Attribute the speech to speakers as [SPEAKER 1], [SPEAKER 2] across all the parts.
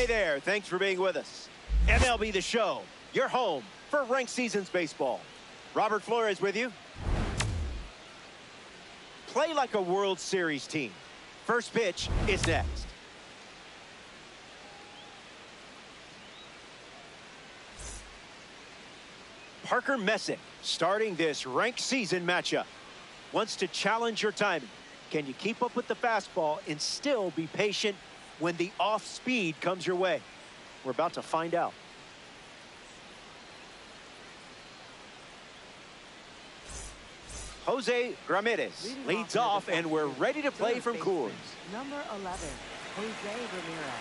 [SPEAKER 1] Hey there, thanks for being with us. MLB The Show, your home for ranked seasons baseball. Robert Flores with you. Play like a World Series team. First pitch is next. Parker Messick starting this ranked season matchup. Wants to challenge your timing. Can you keep up with the fastball and still be patient when the off speed comes your way? We're about to find out. Jose Ramirez leads off, and we're ready to play from CRUZ.
[SPEAKER 2] Number 11, Jose Ramirez.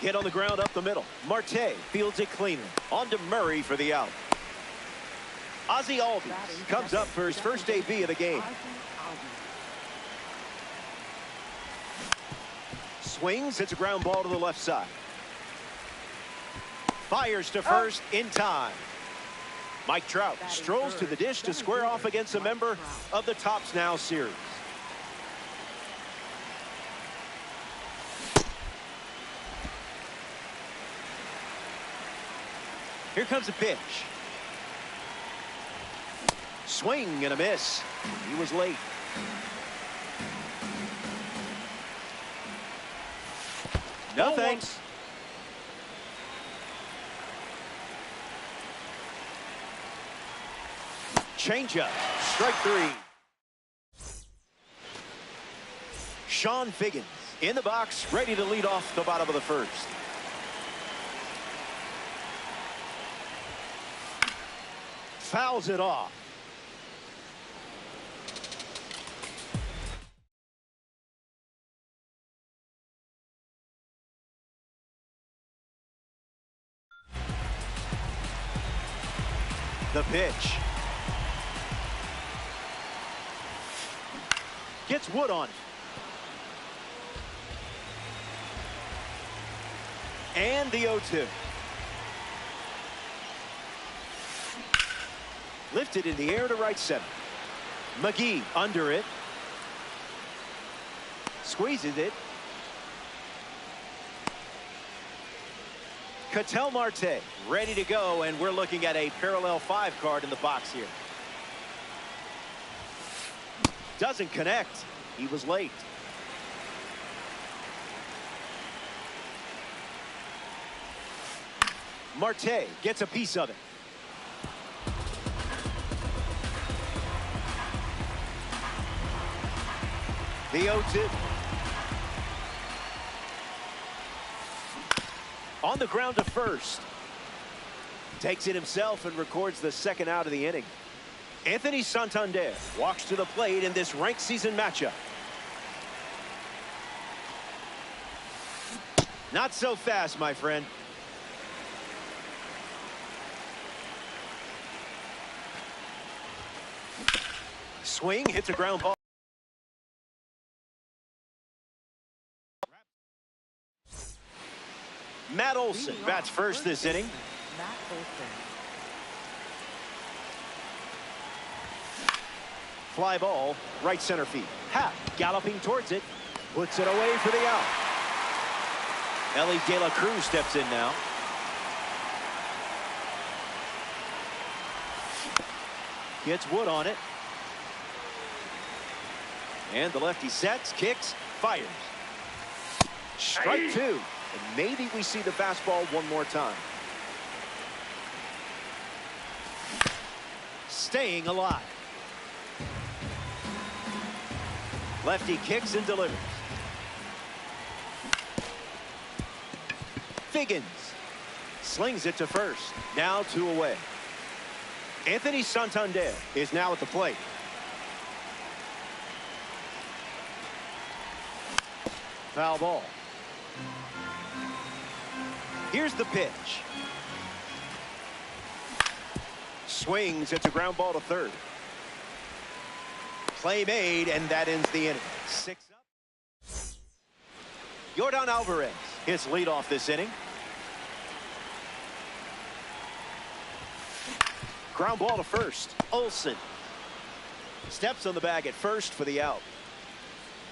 [SPEAKER 1] Hit on the ground up the middle. Marte fields it cleanly. On to Murray for the out. Ozzie Albies comes up for his first AB of the game. Swings, hits a ground ball to the left side. Fires to first in time. Mike Trout strolls to the dish to square off against a member of the Tops Now series. Here comes a pitch. Swing and a miss. He was late. No thanks. Changeup. Strike three. Sean Figgins in the box, ready to lead off the bottom of the first. Fouls it off. The pitch. Gets wood on it. And the 0-2. Lifted in the air to right center. McGee under it. Squeezes it. Ketel Marte ready to go, and we're looking at a parallel 5 card in the box here. Doesn't connect. He was late. Marte gets a piece of it. The 0-2. On the ground to first. Takes it himself and records the second out of the inning. Anthony Santander walks to the plate in this ranked season matchup. Not so fast, my friend. Swing, hits a ground ball. Matt Olson bats first this inning.
[SPEAKER 2] Matt Olson.
[SPEAKER 1] Fly ball, right center field. Happ galloping towards it, puts it away for the out. ELLY De La Cruz steps in now. Gets wood on it. And the lefty sets, kicks, fires. Strike two. And maybe we see the fastball one more time. Staying alive. Lefty kicks and delivers. Figgins slings it to first. Now 2 away. Anthony Santander is now at the plate. Foul ball. Here's the pitch. Swings. It's a ground ball to third. Play made, and that ends the inning. 6 up. Yordan Alvarez hits leadoff this inning. Ground ball to first. Olson steps on the bag at first for the out.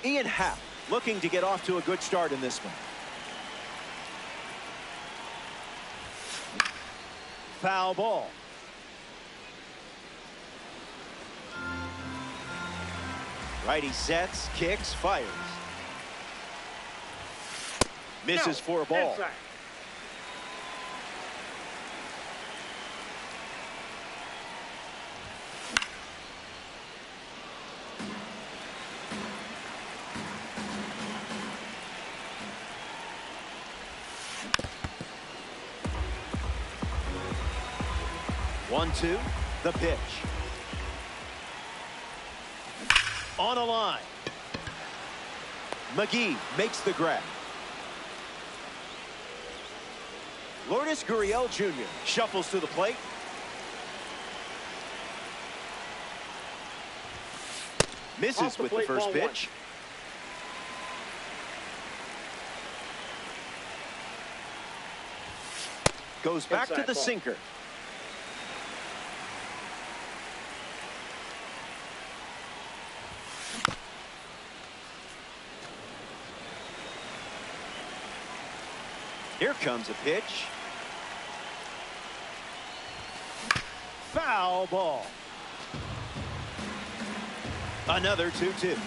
[SPEAKER 1] Ian Happ looking to get off to a good start in this one. Foul ball. Righty sets, kicks, fires. Misses for a ball.
[SPEAKER 3] Inside.
[SPEAKER 1] One, two, the pitch. On a line. McGee makes the grab. Lourdes Gurriel Jr. shuffles to the plate. Misses with the first pitch. Goes back to the sinker. Here comes a pitch. Foul ball. Another 2-2.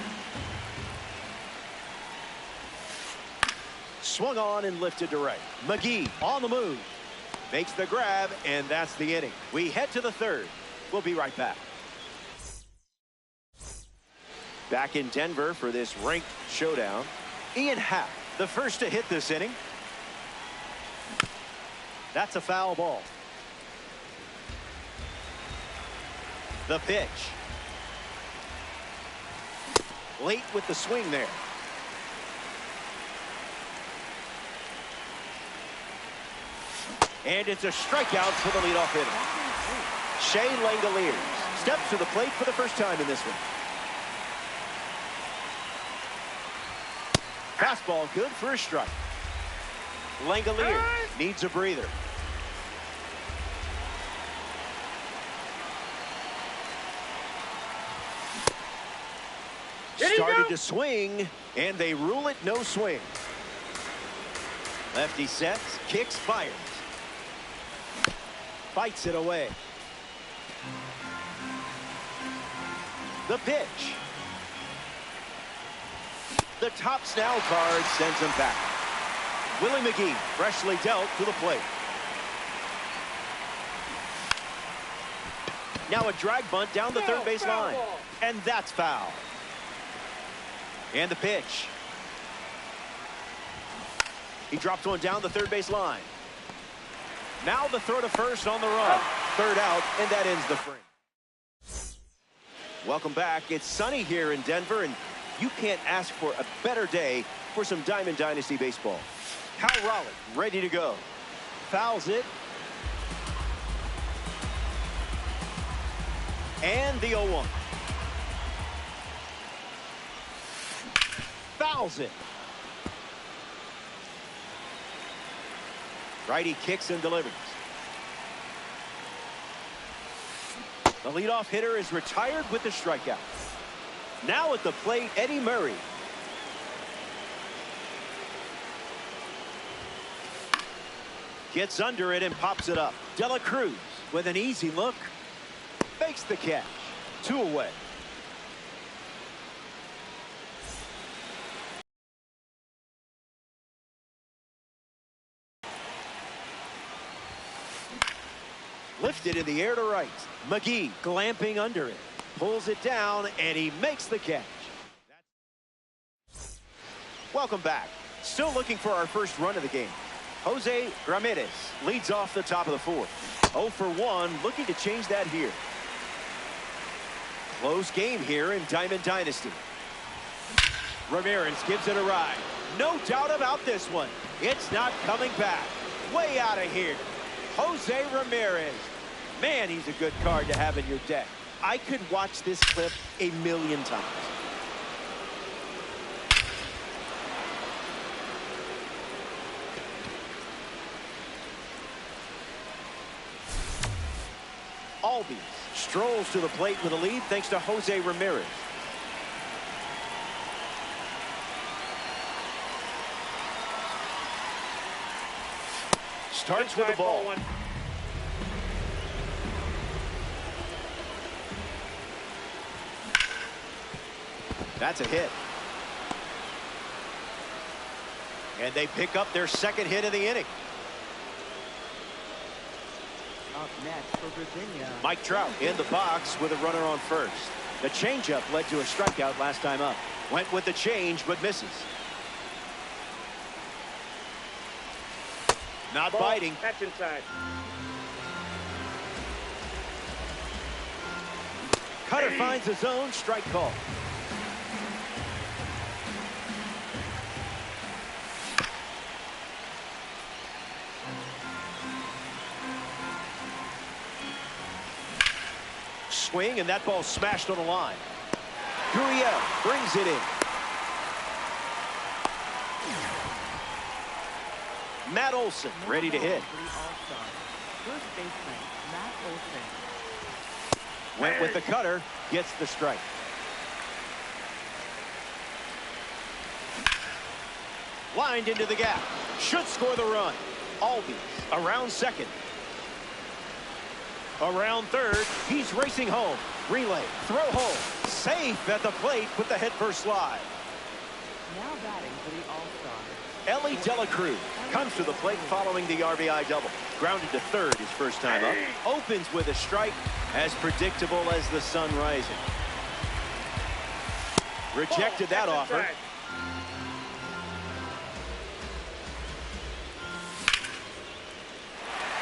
[SPEAKER 1] Swung on and lifted to right. McGee on the move. Makes the grab, and that's the inning. We head to the third. We'll be right back. Back in Denver for this ranked showdown. Ian Happ, the first to hit this inning. That's a foul ball. The pitch. Late with the swing there. And it's a strikeout for the leadoff hitter. Shea Langoliers steps to the plate for the first time in this one. Fastball good for a strike. Langoliers needs a breather. Started to swing, and they rule it no swing. Lefty sets, kicks, fires. Fights it away. The pitch. The top snell card sends him back. Willie McGee freshly dealt to the plate. Now a drag bunt down the third base line. And that's foul. And the pitch. He dropped one down the third base line. Now the throw to first on the run. Third out, and that ends the frame. Welcome back. It's sunny here in Denver, and you can't ask for a better day for some Diamond Dynasty baseball. Kyle Raleigh ready to go. Fouls it. And the 0-1. Fouls it. Righty kicks and delivers. The leadoff hitter is retired with the strikeout. Now at the plate, Eddie Murray. Gets under it and pops it up. De La Cruz with an easy look. Fakes the catch. 2 away. Lifted in the air to right. McGee glamping under it. Pulls it down, and he makes the catch. Welcome back. Still looking for our first run of the game. Jose Ramirez leads off the top of the fourth. 0 for 1, looking to change that here. Close game here in Diamond Dynasty. Ramirez gives it a ride. No doubt about this one. It's not coming back. Way out of here. Jose Ramirez. Man, he's a good card to have in your deck. I could watch this clip a million times. Albies strolls to the plate with a lead thanks to Jose Ramirez. starts with the ball. That's a hit. And they pick up their second hit of the inning.
[SPEAKER 2] Up next for Virginia.
[SPEAKER 1] Mike Trout in the box with a runner on first. The changeup led to a strikeout last time up. Went with the change, but misses. Not biting.
[SPEAKER 3] That's inside.
[SPEAKER 1] Cutter finds the zone. Strike call. Swing, and that ball smashed on the line. Gurriel brings it in. Matt Olson ready to hit.
[SPEAKER 2] First baseman, Matt Olson.
[SPEAKER 1] Went with the cutter, gets the strike. Lined into the gap. Should score the run. Albies around second. Around third, he's racing home. Relay, throw home. Safe at the plate with the headfirst slide.
[SPEAKER 2] Now batting for the All-Star.
[SPEAKER 1] ELLY comes to the plate following the RBI double. Grounded to third his first time up. Opens with a strike, as predictable as the sun rising. Rejected that offer.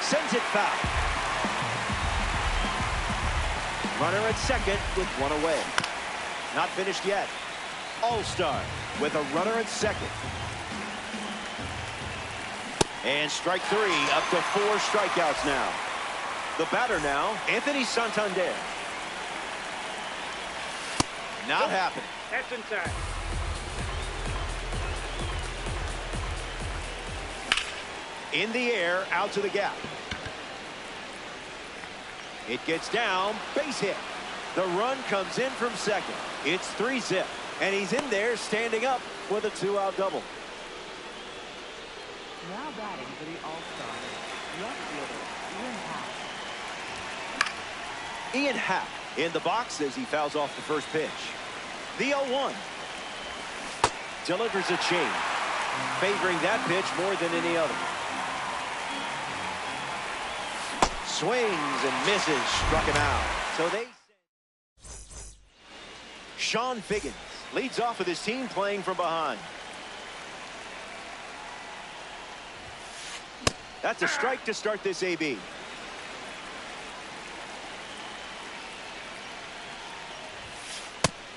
[SPEAKER 1] Sends it foul. Runner at second with one away. Not finished yet. All-Star with a runner at second. And strike three, up to 4 strikeouts now. The batter now, Anthony Santander. Not happening.
[SPEAKER 3] That's inside.
[SPEAKER 1] In the air, out to the gap. It gets down, base hit. The run comes in from second. It's 3-zip, and he's in there standing up with a 2-out double.
[SPEAKER 2] Now batting for the All-Star, left fielder,
[SPEAKER 1] Ian Happ in the box as he fouls off the first pitch. The 0-1. Delivers a change, favoring that pitch more than any other. Swings and misses, struck him out. So they Sean Figgins leads off with his team playing from behind. That's a strike to start this AB.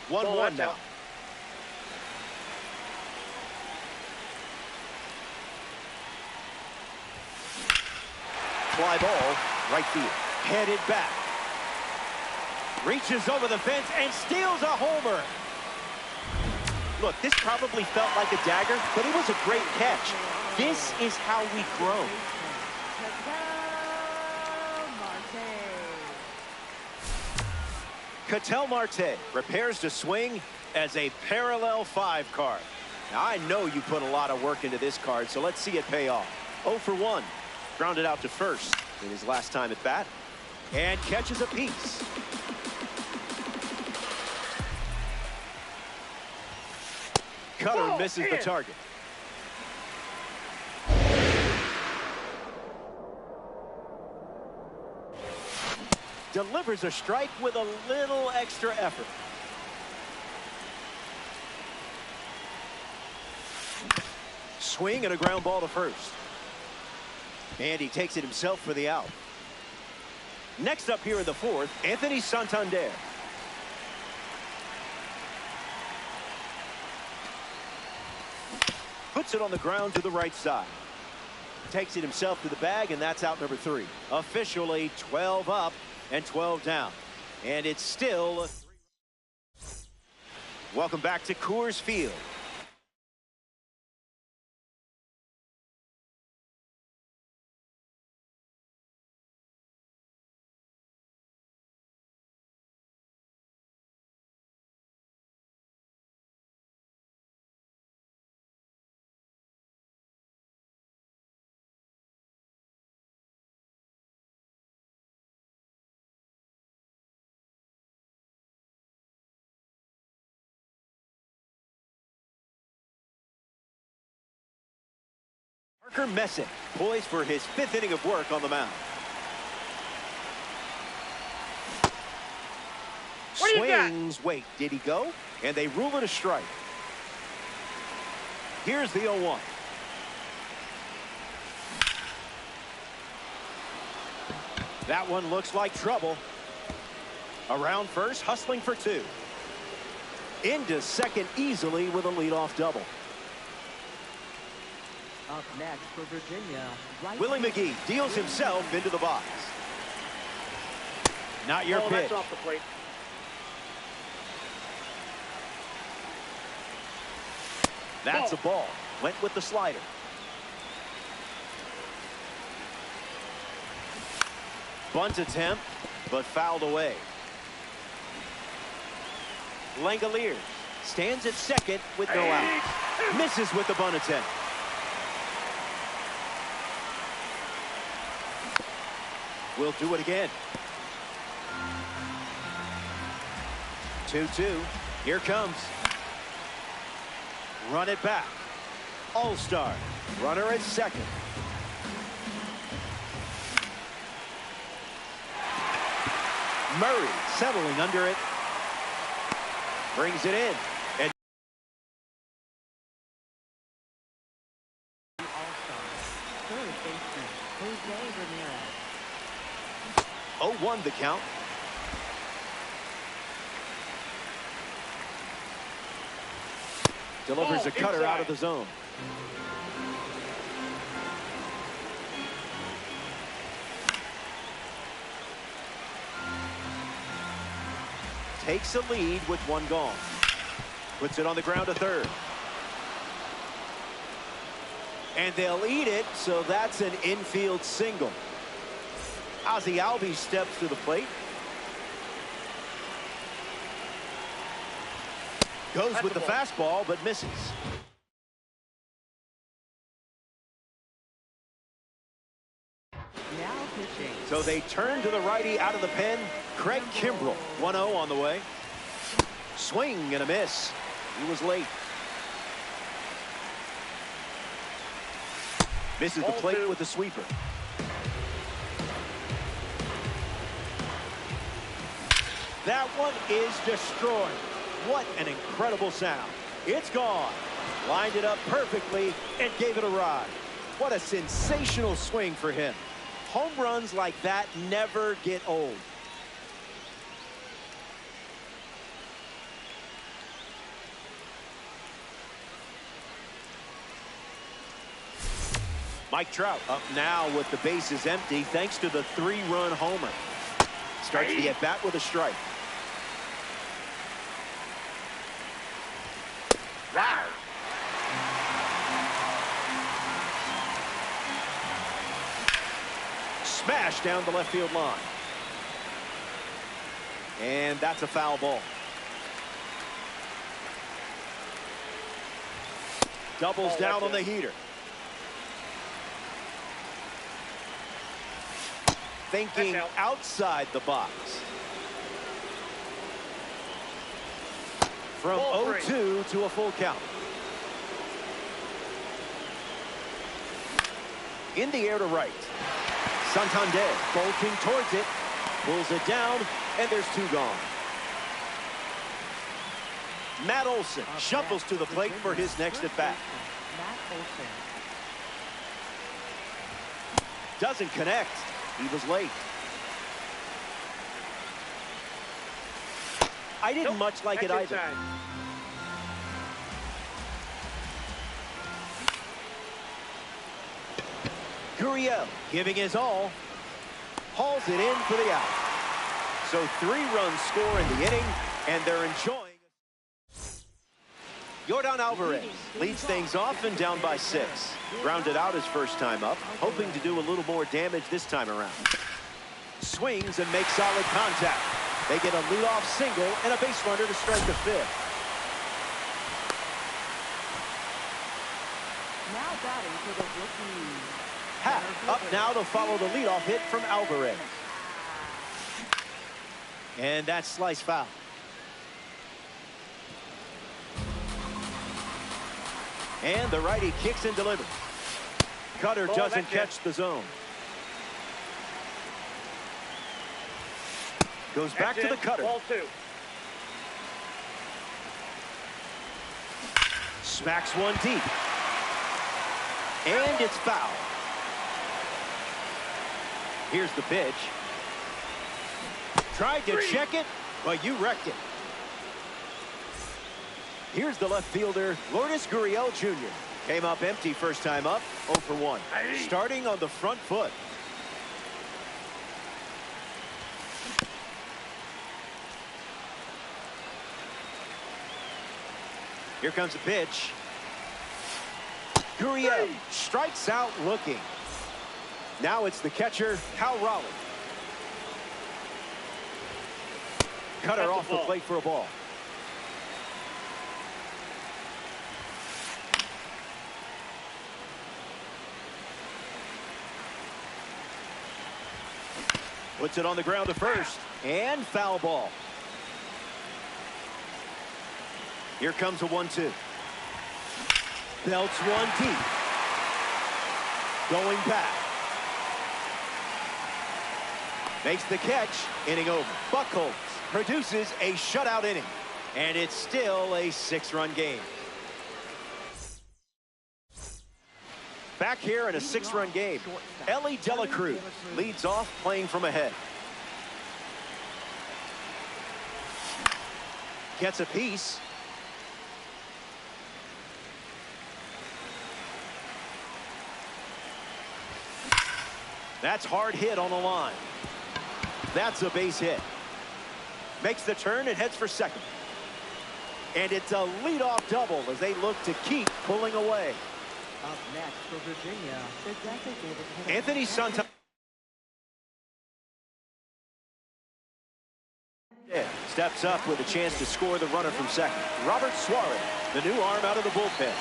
[SPEAKER 1] One now. Fly ball, right field. Headed back. Reaches over the fence and steals a homer. Look, this probably felt like a dagger, but it was a great catch. This is how we grow. Ketel Marte prepares to swing as a parallel 5 card. Now, I know you put a lot of work into this card, so let's see it pay off. 0 for 1. Grounded out to first in his last time at bat. And catches a piece. Cutter misses the target. Delivers a strike with a little extra effort. Swing and a ground ball to first. And he takes it himself for the out. Next up here in the 4th, Anthony Santander. Puts it on the ground to the right side. Takes it himself to the bag, and that's out number 3. Officially 12 up and 12 down. And it's still a 3. Welcome back to Coors Field. Messick, poised for his 5th inning of work on the mound. Swings, wait, did he go? And they rule it a strike. Here's the 0-1. That one looks like trouble. Around first, hustling for 2. Into second easily with a leadoff double.
[SPEAKER 2] Up next for Virginia,
[SPEAKER 1] Willie McGee deals himself into the box. Not your pitch.
[SPEAKER 3] That's off the plate.
[SPEAKER 1] That's a ball. Went with the slider. Bunt attempt, but fouled away. Langoliers stands at second with no out. Misses with the bunt attempt. We'll do it again. 2-2. Here comes. Run it back. All-Star. Runner at second. Murray settling under it. Brings it in. And
[SPEAKER 2] All-Star, third baseman, Jose Ramirez.
[SPEAKER 1] 0-1 the count. Delivers a cutter out of the zone. Takes a lead with 1 gone. Puts it on the ground to third. And they'll eat it, so that's an infield single. Ozzie Albies steps to the plate. Goes with the fastball, but misses.
[SPEAKER 2] Now pitching.
[SPEAKER 1] So they turn to the righty out of the pen. Craig Kimbrell, 1-0 on the way. Swing and a miss. He was late. Misses the plate with the sweeper. That one is destroyed. What an incredible sound. It's gone. Lined it up perfectly and gave it a ride. What a sensational swing for him. Home runs like that never get old. Mike Trout up now with the bases empty thanks to the 3-run homer. Starts the at-bat with a strike. Wow. Smash down the left field line. And that's a foul ball. Doubles down on the heater. Thinking outside the box. From 0-2 to a full count. In the air to right. Santander bolting towards it. Pulls it down, and there's 2 gone. Matt Olson shuffles to the plate for his next at-bat.
[SPEAKER 2] Matt Olson.
[SPEAKER 1] Doesn't connect. He was late. I didn't much like it either. Gurriel giving his all. Hauls it in for the out. So 3 runs score in the inning, and they're enjoying. Yordan Alvarez leads things off and down by 6. Grounded out his first time up, hoping to do a little more damage this time around. Swings and makes solid contact. They get a leadoff single and a base runner to strike the 5th.
[SPEAKER 2] Now batting for the rookie.
[SPEAKER 1] Happ up now to follow the leadoff hit from Alvarez. And that's slice foul. And the righty kicks and delivers. cutter doesn't catch the zone. Goes back to the cutter.
[SPEAKER 3] Ball 2.
[SPEAKER 1] Smacks one deep. And it's foul. Here's the pitch. Tried to check it, but you wrecked it. Here's the left fielder, Lourdes Gurriel Jr. Came up empty first time up, 0 for 1. Starting on the front foot. Here comes a pitch. Gurriel strikes out looking. Now it's the catcher, Hal Raleigh. Cutter off the plate for a ball. Puts it on the ground to first, and foul ball. Here comes a 1-2. Belts one deep. Going back. Makes the catch, inning over. Buchholz produces a shutout inning, and it's still a 6-run game. Back here in a 6-run game, ELLY CRUZ leads off playing from ahead. Gets a piece. That's hard hit on the line. That's a base hit. Makes the turn and heads for second. And it's a leadoff double as they look to keep pulling away.
[SPEAKER 2] Up next for Virginia, the designated hitter.
[SPEAKER 1] Anthony Santana steps up with a chance to score the runner from second. Robert Suarez, the new arm out of the bullpen.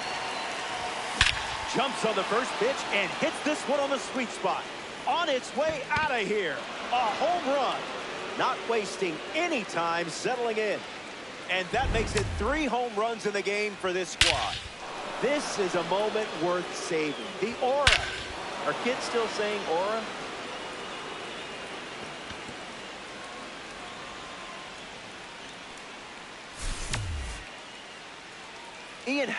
[SPEAKER 1] Jumps on the first pitch and hits this one on the sweet spot. On its way out of here. A home run. Not wasting any time settling in. And that makes it 3 home runs in the game for this squad. This is a moment worth saving. The aura. Are kids still saying aura? Ian.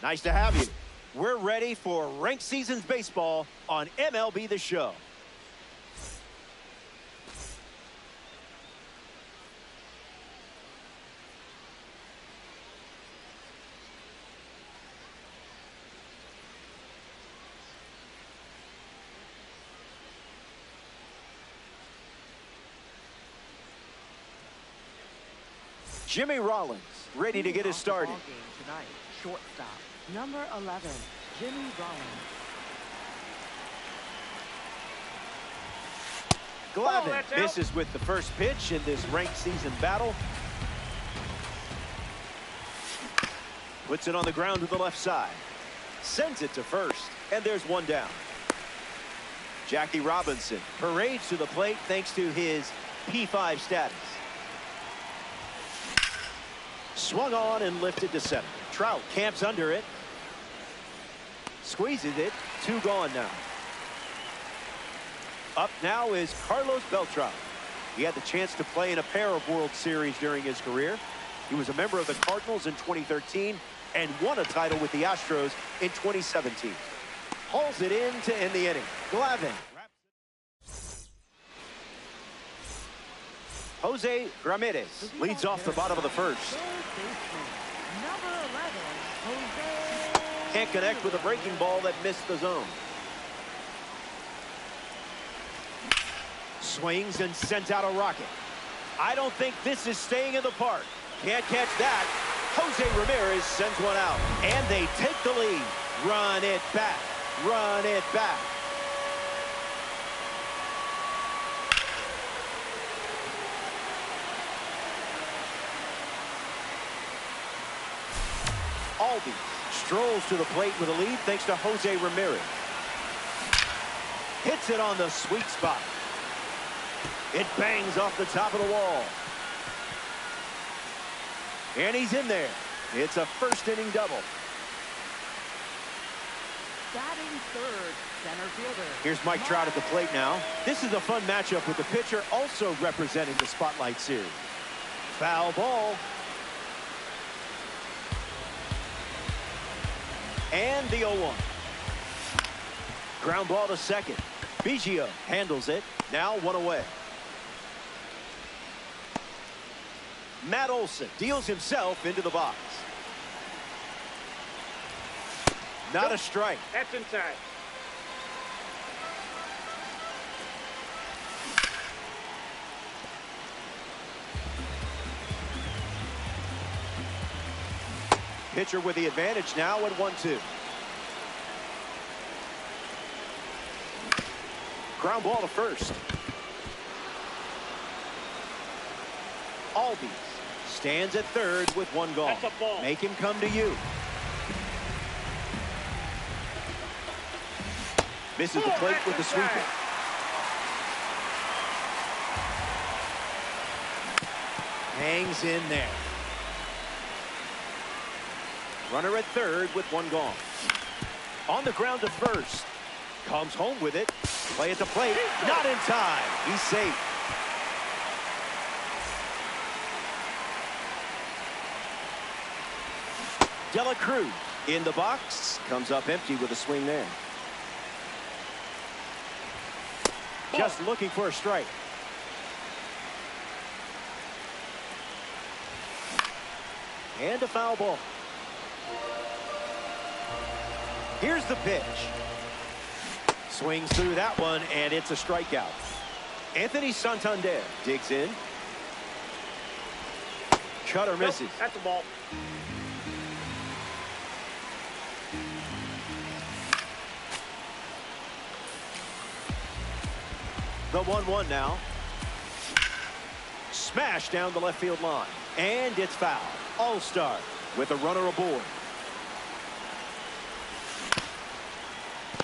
[SPEAKER 1] Nice to have you. We're ready for ranked seasons baseball on MLB The Show. Jimmy Rollins ready to get us started.
[SPEAKER 2] Tonight, shortstop, number 11, Jimmy Rollins.
[SPEAKER 1] Glavin misses with the first pitch in this ranked season battle. Puts it on the ground to the left side. Sends it to first, and there's one down. Jackie Robinson parades to the plate thanks to his P5 status. Swung on and lifted to center. Trout camps under it. Squeezes it. 2 gone now. Up now is Carlos Beltran. He had the chance to play in a pair of World Series during his career. He was a member of the Cardinals in 2013 and won a title with the Astros in 2017. Hauls it in to end the inning. Glavin. Jose Ramirez leads off the bottom of the first.
[SPEAKER 2] Number 11, Jose.
[SPEAKER 1] Can't connect with a breaking ball that missed the zone. Swings and sent out a rocket. I don't think this is staying in the park. Can't catch that. Jose Ramirez sends one out. And they take the lead. Run it back. Run it back. Aldi strolls to the plate with a lead thanks to Jose Ramirez. Hits it on the sweet spot. It bangs off the top of the wall. And he's in there. It's a first inning double.
[SPEAKER 2] Batting third, center fielder.
[SPEAKER 1] Here's Mike Trout at the plate now. This is a fun matchup with the pitcher also representing the Spotlight Series. Foul ball. And the 0-1. Ground ball to second. Biggio handles it. Now 1 away. Matt Olson deals himself into the box. Not a strike.
[SPEAKER 3] That's inside.
[SPEAKER 1] Pitcher with the advantage now at 1-2. Ground ball to first. Albies stands at third with 1 gone.
[SPEAKER 3] That's a ball.
[SPEAKER 1] Make him come to you. Misses the plate with the sweeper. Hangs in there. Runner at third with 1 gone. On the ground to first. Comes home with it. Play at the plate. Not in time. He's safe. Dela Cruz in the box. Comes up empty with a swing there. Just looking for a strike. And a foul ball. Here's the pitch. Swings through that one, and it's a strikeout. Anthony Santander digs in. Cutter misses.
[SPEAKER 3] Nope, that's a ball.
[SPEAKER 1] The 1-1 now. Smash down the left field line. And it's foul. All-Star with a runner aboard.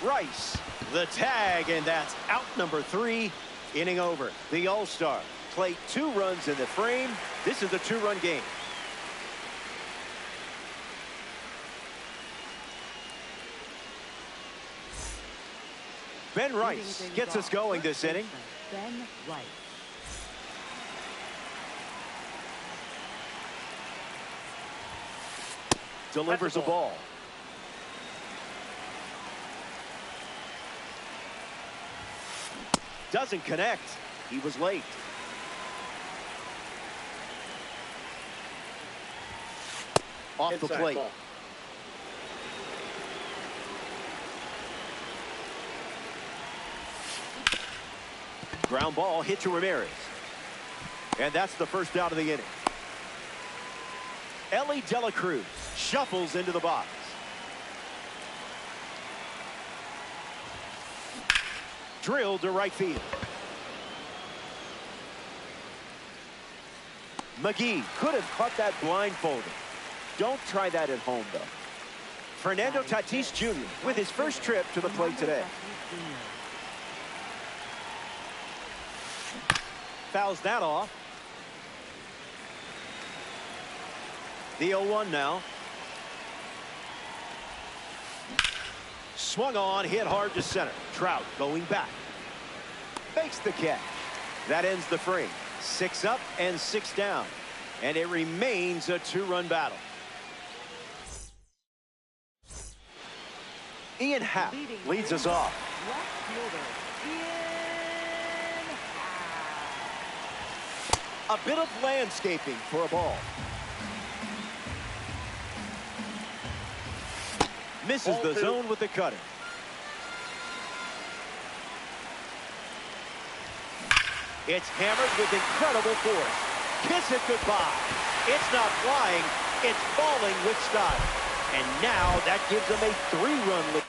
[SPEAKER 1] Rice, the tag, and that's out number 3. Inning over. The All-Star played 2 runs in the frame. This is a 2-run game. Ben Rice gets us going this inning.
[SPEAKER 2] Ben Rice.
[SPEAKER 1] Delivers a ball. Doesn't connect. He was late. Off the plate. Ball. Ground ball hit to Ramirez. And that's the first out of the inning. ELLY CRUZ shuffles into the box. Drilled to right field. McGee could have caught that blindfolded. Don't try that at home, though. Fernando Tatis Jr. with his first trip to the plate today. Fouls that off. The 0-1 now. Swung on, hit hard to center. Trout going back. Makes the catch. That ends the frame. 6 up and 6 down. And it remains a 2-run battle. Ian Happ leads us off. A bit of landscaping for a ball. Misses the zone with the cutter. It's hammered with incredible force. Kiss it goodbye. It's not flying, it's falling with style. And now that gives them a 3-run lead.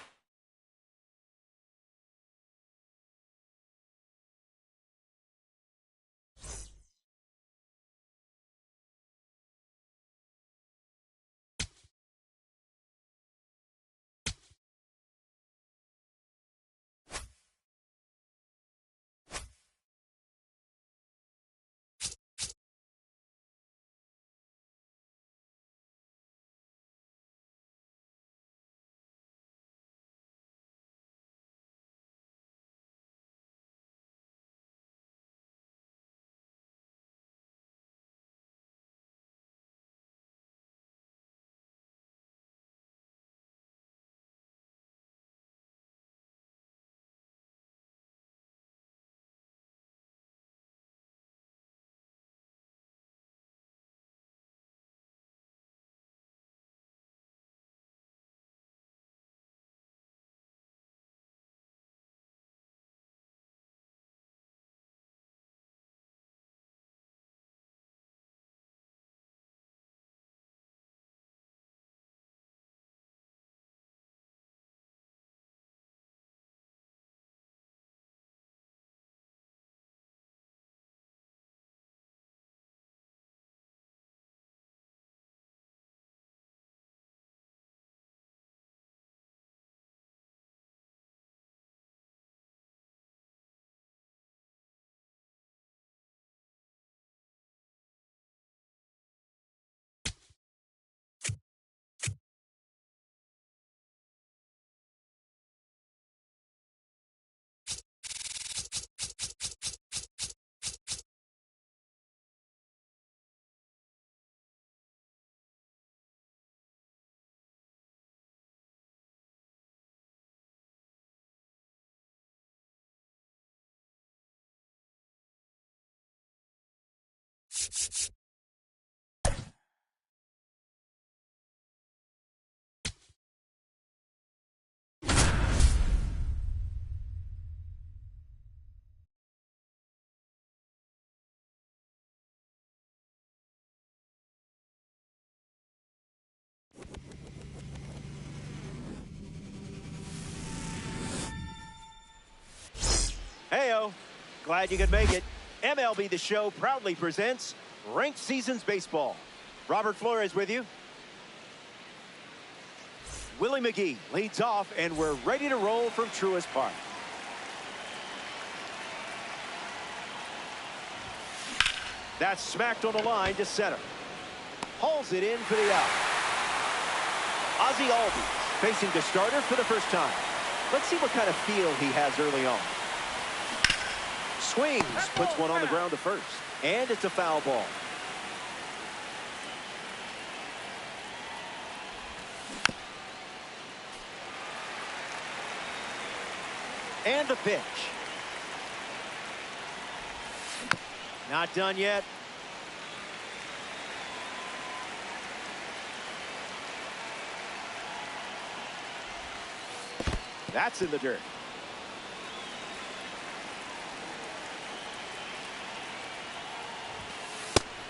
[SPEAKER 1] Heyo, glad you could make it. MLB The Show proudly presents Ranked Seasons Baseball. Robert Flores with you. Willie McGee leads off, and we're ready to roll from Truist Park. That's smacked on the line to center. Hauls it in for the out. Ozzie Albies facing the starter for the first time. Let's see what kind of feel he has early on. Swings, puts one on the ground to first, and it's a foul ball. And the pitch. Not done yet. That's in the dirt.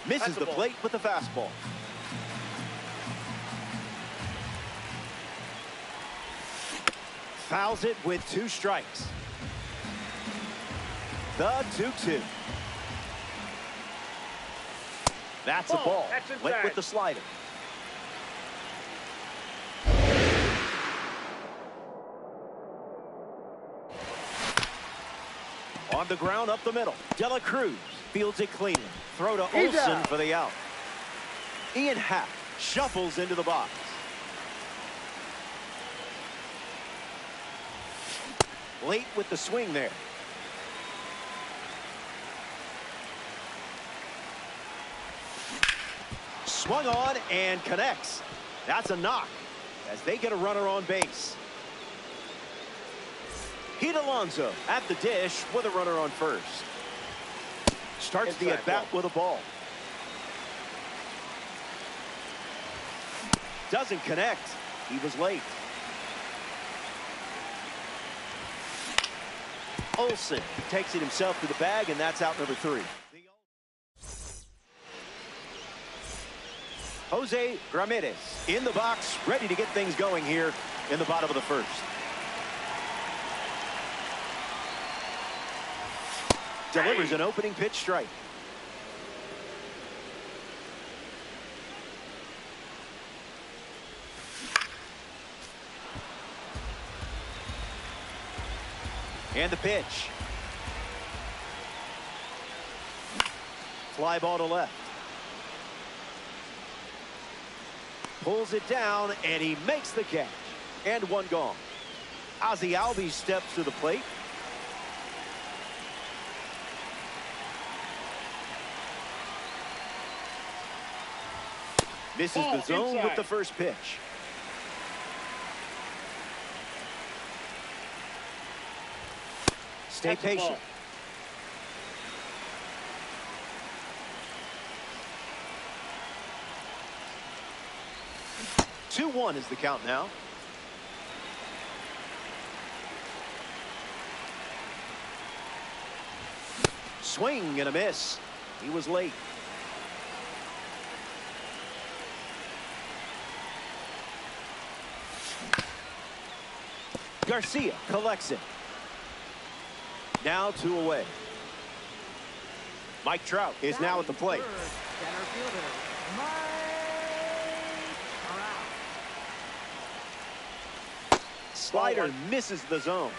[SPEAKER 1] Misses the plate with the fastball. Fouls it with 2 strikes. The 2-2. That's a ball. Went with the slider. On the ground up the middle. CRUZ fields it cleanly. Throw to Olsen for the out. Ian Happ shuffles into the box. Late with the swing there. Swung on and connects. That's a knock as they get a runner on base. Pete Alonso at the dish with a runner on first. Starts the at-bat with a ball. Doesn't connect. He was late. Olsen takes it himself to the bag, and that's out number 3. Jose Ramirez in the box, ready to get things going here in the bottom of the first. Delivers an opening pitch strike. And the pitch. Fly ball to left. Pulls it down, and he makes the catch. And one gone. Ozzie Albies steps to the plate. Misses the zone with the first pitch. Stay patient. 2-1 is the count now. Swing and a miss. He was late. Garcia collects it. Now 2 away. Mike Trout is now at the plate.
[SPEAKER 2] Center fielder, Mike Trout.
[SPEAKER 1] Slider misses the zone.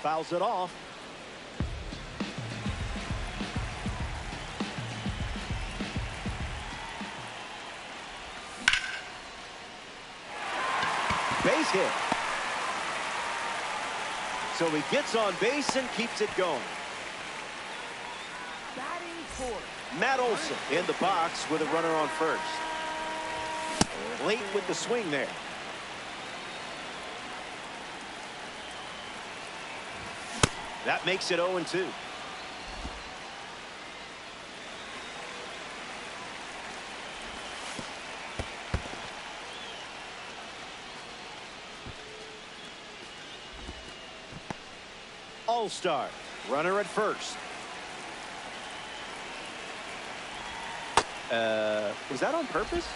[SPEAKER 1] Fouls it off. Base hit. So he gets on base and keeps it going.
[SPEAKER 2] Batting fourth.
[SPEAKER 1] Matt Olson in the box with a runner on first. Late with the swing there. That makes it 0-2. All-star, runner at first. Was that on purpose?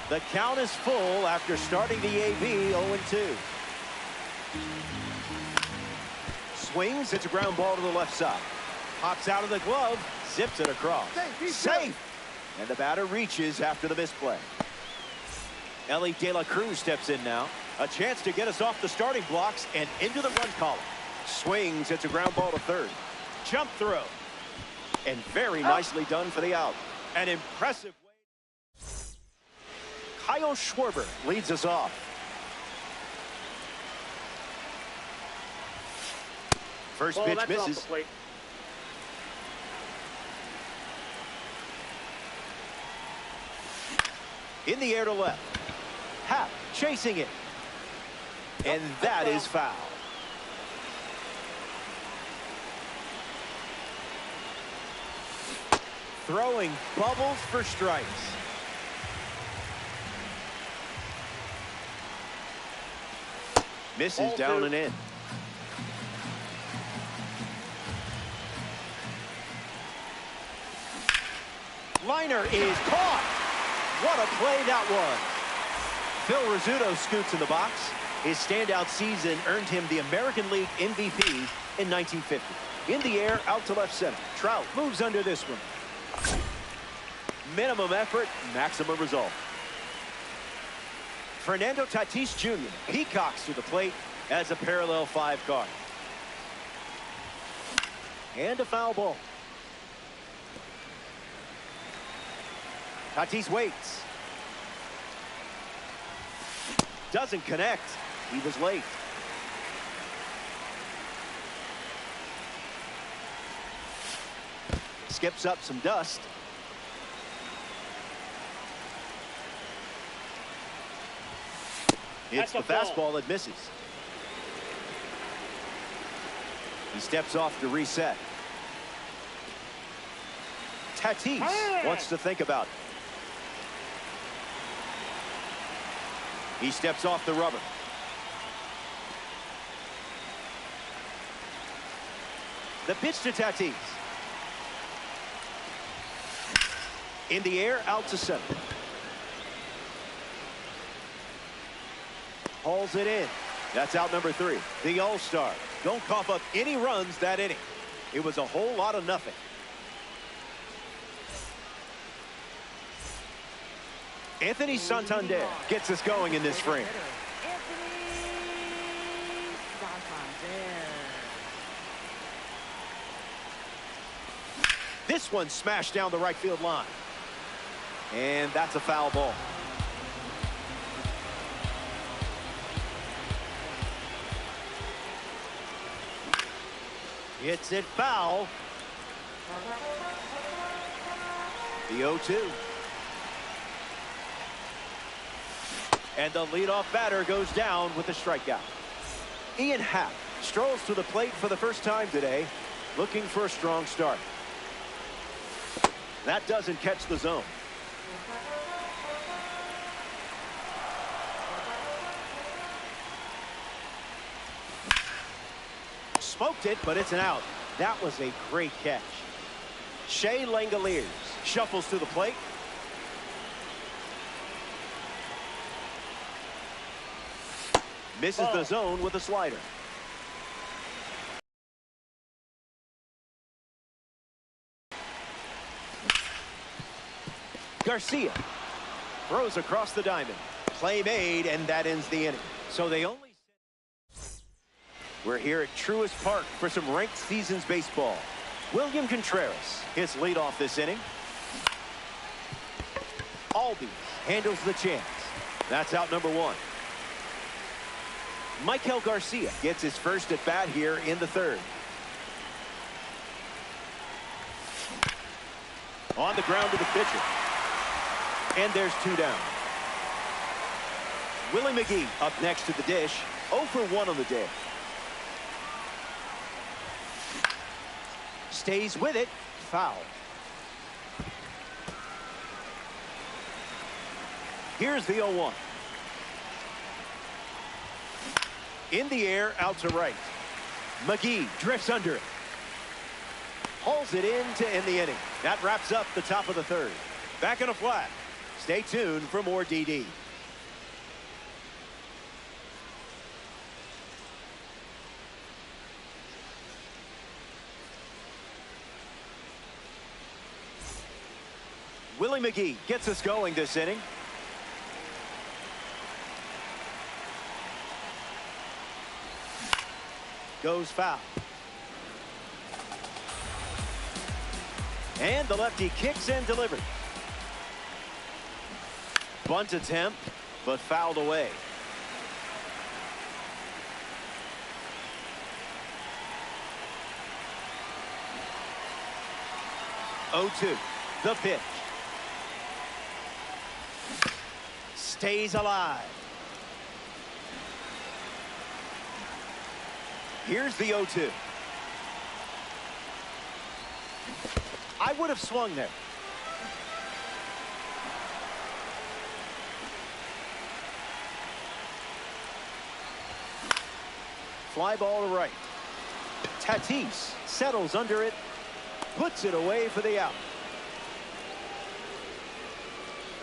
[SPEAKER 1] The count is full after starting the AB 0-2. Swings, it's a ground ball to the left side. Pops out of the glove, zips it across. Safe! And the batter reaches after the misplay. ELLY De La Cruz steps in now. A chance to get us off the starting blocks and into the run column. Swings, it's a ground ball to third. Jump throw. And very nicely done for the out. An impressive way. Kyle Schwarber leads us off. First pitch misses. In the air to left. Happ chasing it. And that is foul. Throwing bubbles for strikes. Misses down and in. Liner is caught. What a play that was. Phil Rizzuto scoots in the box. His standout season earned him the American League MVP in 1950. In the air, out to left center. Trout moves under this one. Minimum effort, maximum result. Fernando Tatis Jr. peacocks to the plate as a parallel 5 guard. And a foul ball. Tatis waits. Doesn't connect. He was late. Skips up some dust. It's the fastball that misses. He steps off to reset. Tatis wants to think about it. He steps off the rubber. The pitch to Tatis. In the air, out to center. Hauls it in. That's out number 3. The All-Star. Don't cough up any runs that inning. It was a whole lot of nothing. Anthony Santander gets us going in this frame. This one smashed down the right field line. And that's a foul ball. Hits it foul. The 0-2. And the leadoff batter goes down with a strikeout. Ian Happ strolls to the plate for the first time today, looking for a strong start. That doesn't catch the zone. Smoked it, but it's an out. That was a great catch. Shea Langoliers shuffles to the plate. Misses the zone with a slider. Garcia throws across the diamond. Play made, and that ends the inning. So they only... We're here at Truist Park for some ranked seasons baseball. William Contreras hits leadoff this inning. Albies handles the chance. That's out number 1. Michael Garcia gets his first at bat here in the 3rd. On the ground to the pitcher. And there's 2 down. Willie McGee up next to the dish. 0 for 1 on the day. Stays with it. Foul. Here's the 0-1. In the air, out to right. McGee drifts under it. Hauls it in to end the inning. That wraps up the top of the 3rd. Back in a flat. Stay tuned for more DD. Willie McGee gets us going this inning. Goes foul. And the lefty kicks and delivers. Bunt attempt, but fouled away. The pitch. stays alive. Here's the 0-2. I would have swung there. Fly ball to right. Tatis settles under it, puts it away for the out.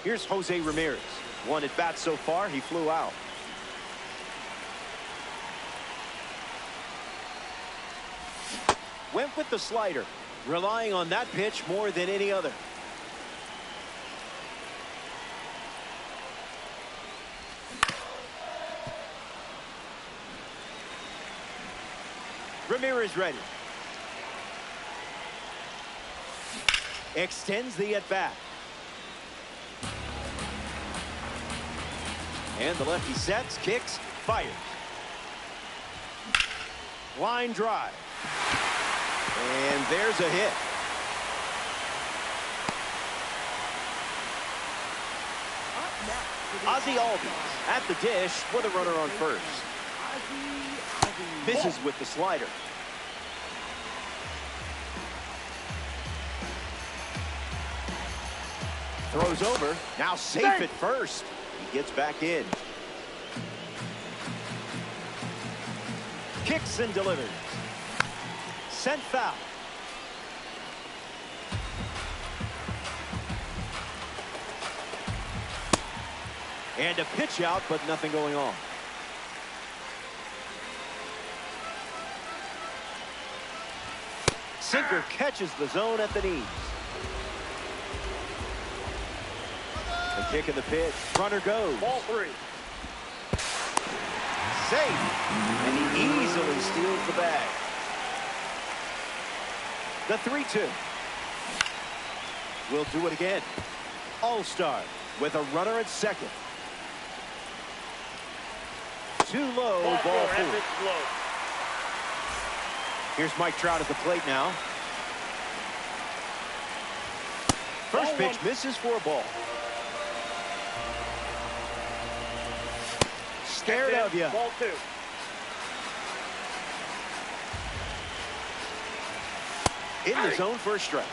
[SPEAKER 1] Here's Jose Ramirez. One at bat so far, he flew out. Went with the slider, relying on that pitch more than any other. Ramirez ready. Extends the at-bat. And the lefty sets, kicks, fires. Line drive. And there's a hit. Ozzie Albies at the dish with a runner on first. Misses with the slider. Throws over. Now safe at first. He gets back in. Kicks and delivers. Sent foul. And a pitch out, but nothing going on. Sinker catches the zone at the knees. The kick in the pitch. Runner goes.
[SPEAKER 3] Ball 3.
[SPEAKER 1] Safe. And he easily steals the bag. The 3-2. We'll do it again. All-Star with a runner at second. Too low, ball 4. Here's Mike Trout at the plate now. First pitch misses for a ball. Scared of you.
[SPEAKER 3] Ball 2.
[SPEAKER 1] In the zone for a strike.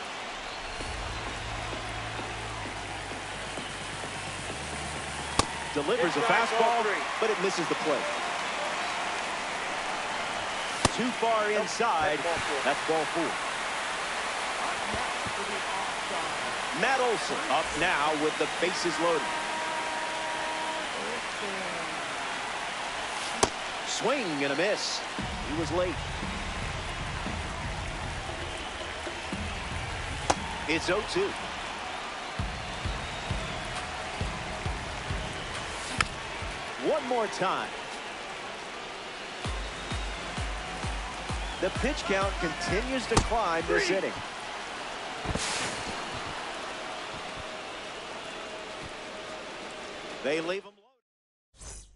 [SPEAKER 1] Delivers a fastball, but it misses the plate. Too far inside. That's ball 4. Matt Olson up now with the bases loaded. Swing and a miss. He was late. It's 0-2. One more time. The pitch count continues to climb this inning. They leave him loaded.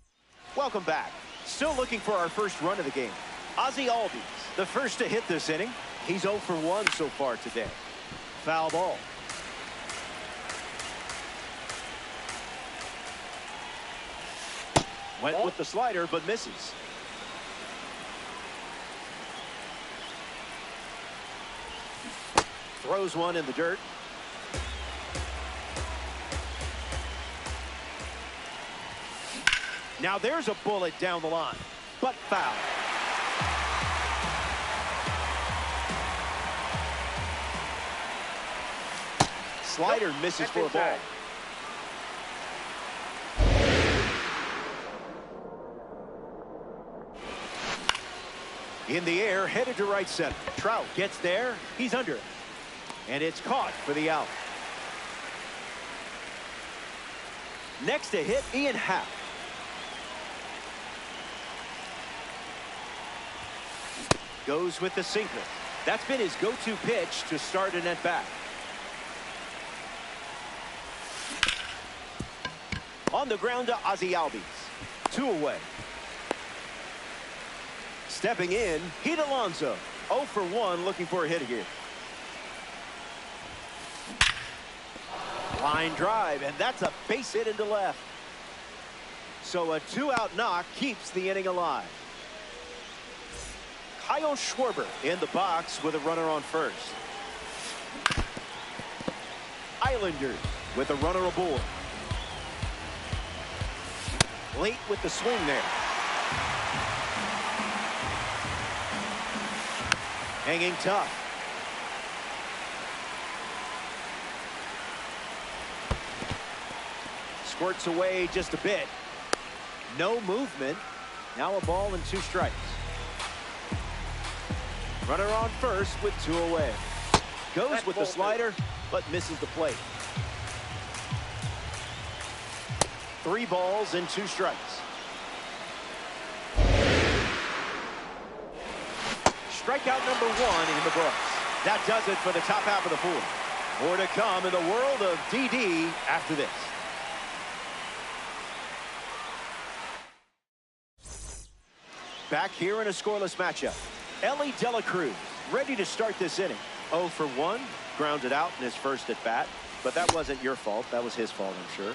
[SPEAKER 1] Welcome back. Still looking for our first run of the game. Ozzie Albies, the first to hit this inning. He's 0 for 1 so far today. Foul ball. Went with the slider, but misses. Throws one in the dirt. Now there's a bullet down the line, but foul. Slider misses for a ball. In the air, headed to right center. Trout gets there. He's under it. And it's caught for the out. Next to hit, Ian Happ. Goes with the sinker. That's been his go-to pitch to start an at-bat. On the ground to Ozzie Albies. 2 away. Stepping in, Pete Alonso. 0 for 1, looking for a hit here. Line drive, and that's a base hit into left. So a 2-out knock keeps the inning alive. Kyle Schwarber in the box with a runner on first. Islanders with a runner aboard. Late with the swing there. Hanging tough. Squirts away just a bit. No movement. Now a ball and 2 strikes. Runner on first with 2 away. Goes with the slider, but misses the plate. 3 balls and 2 strikes. Strikeout number 1 in the books. That does it for the top half of the 4th. More to come in the world of DD after this. Back here in a scoreless matchup. ELLY CRUZ ready to start this inning. 0 for 1, grounded out in his first at bat, but that wasn't your fault. That was his fault, I'm sure.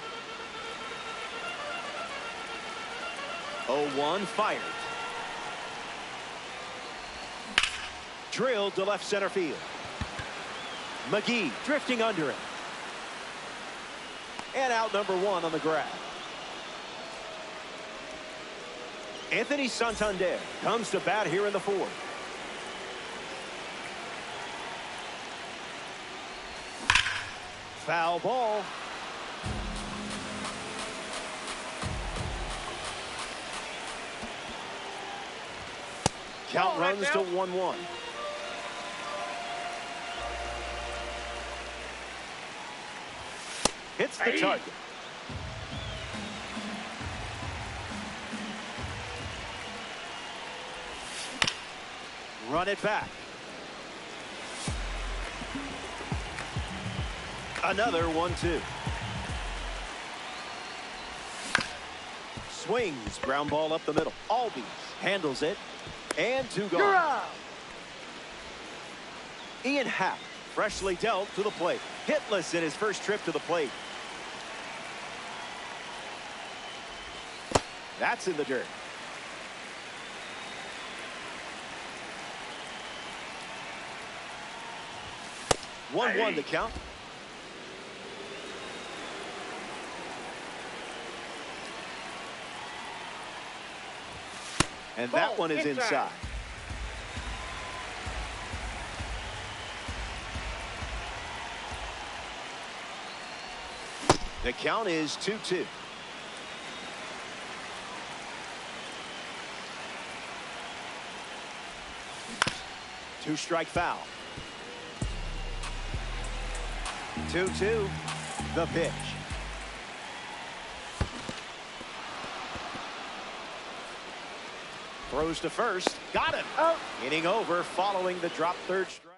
[SPEAKER 1] 0-1 fired. Drilled to left center field. McGee drifting under it. And out number 1 on the grab. Anthony Santander comes to bat here in the 4th. Foul ball. Count runs to 1-1. Hits the target. Run it back. Another 1-2. Swings, ground ball up the middle. Albies handles it, and 2 gone. Ian Happ, freshly dealt to the plate. Hitless in his first trip to the plate. That's in the dirt. 1-1 the count. And that one is inside. The count is 2-2. Two-strike foul. 2-2, the pitch. Throws to first, got him. Inning over following the drop third strike.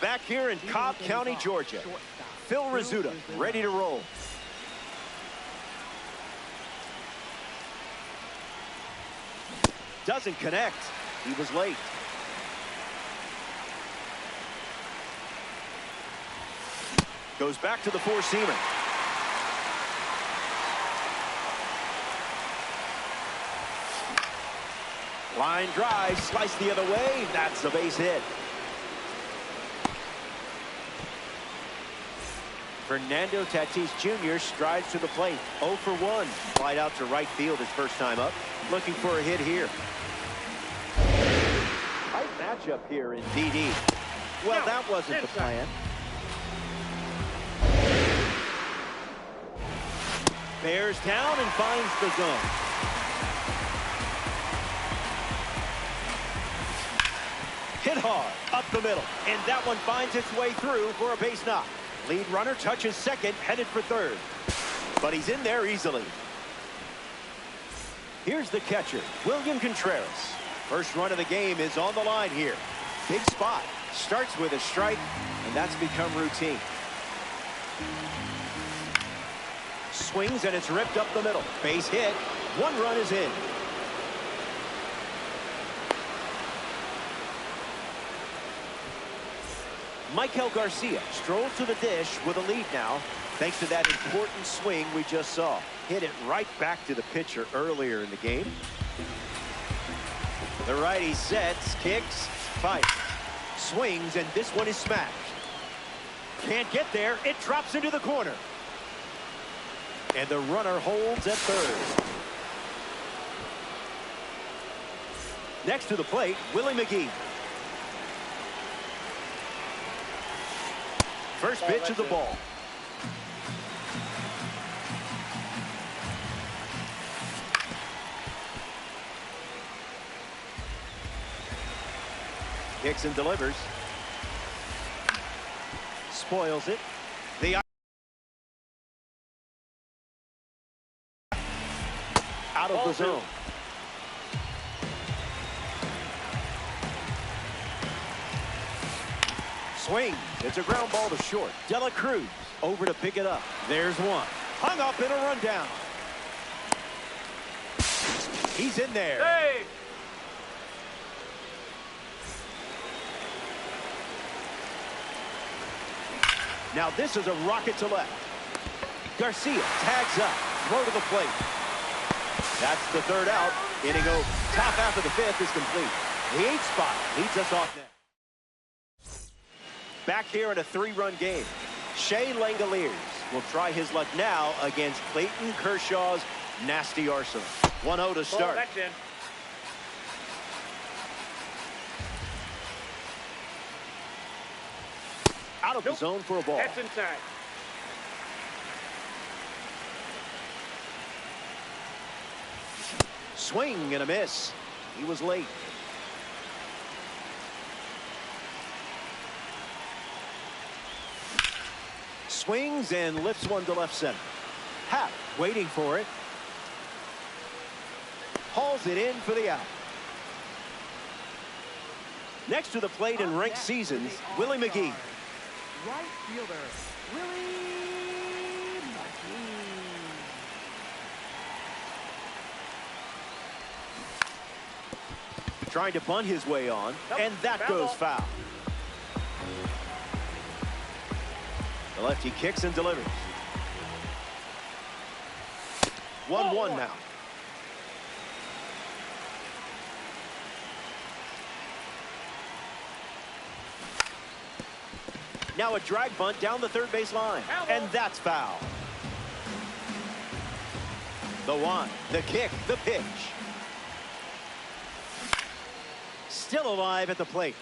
[SPEAKER 1] Back here in Cobb County, Georgia, Phil Rizzuta ready to roll. Doesn't connect, he was late. Goes back to the 4-seamer. Line drive, slice the other way. That's a base hit. Fernando Tatis Jr. strides to the plate. 0 for 1. Flied out to right field his first time up. Looking for a hit here. Tight matchup here in DD. Well, that wasn't the plan. Bears down and finds the zone. Hit hard, up the middle, and that one finds its way through for a base knock. Lead runner touches second, headed for third. But he's in there easily. Here's the catcher, William Contreras. First run of the game is on the line here. Big spot, starts with a strike, and that's become routine. Swings and it's ripped up the middle. Base hit. 1 run is in. Michael Garcia strolls to the dish with a lead now, thanks to that important swing we just saw. Hit it right back to the pitcher earlier in the game. The righty sets, kicks, fights, swings, and this one is smashed. Can't get there. It drops into the corner. And the runner holds at third. Next to the plate, Willie McGee. First pitch of the ball. Kicks and delivers. Spoils it. The out of the zone. Swing. It's a ground ball to short. CRUZ over to pick it up. There's one. Hung up in a rundown. He's in there.
[SPEAKER 2] Hey!
[SPEAKER 1] Now this is a rocket to left. Garcia tags up. Throw to the plate. That's the third out. Inning over. Top half of the fifth is complete. The eighth spot leads us off next. Back here in a three-run game. Shea Langoliers will try his luck now against Clayton Kershaw's nasty arsenal. 1-0 to start.
[SPEAKER 2] That's in.
[SPEAKER 1] Out of the zone for a ball.
[SPEAKER 2] That's inside.
[SPEAKER 1] Swing and a miss. He was late. Swings and lifts one to left center. Happ waiting for it. Hauls it in for the out. Next to the plate in ranked seasons, Willie McGee.
[SPEAKER 2] Right fielder, Willie McGee.
[SPEAKER 1] Trying to bunt his way on, and that goes foul. The lefty kicks and delivers. 1-1 now. Now a drag bunt down the third base line, and that's foul. The one, the kick, the pitch. Still alive at the plate.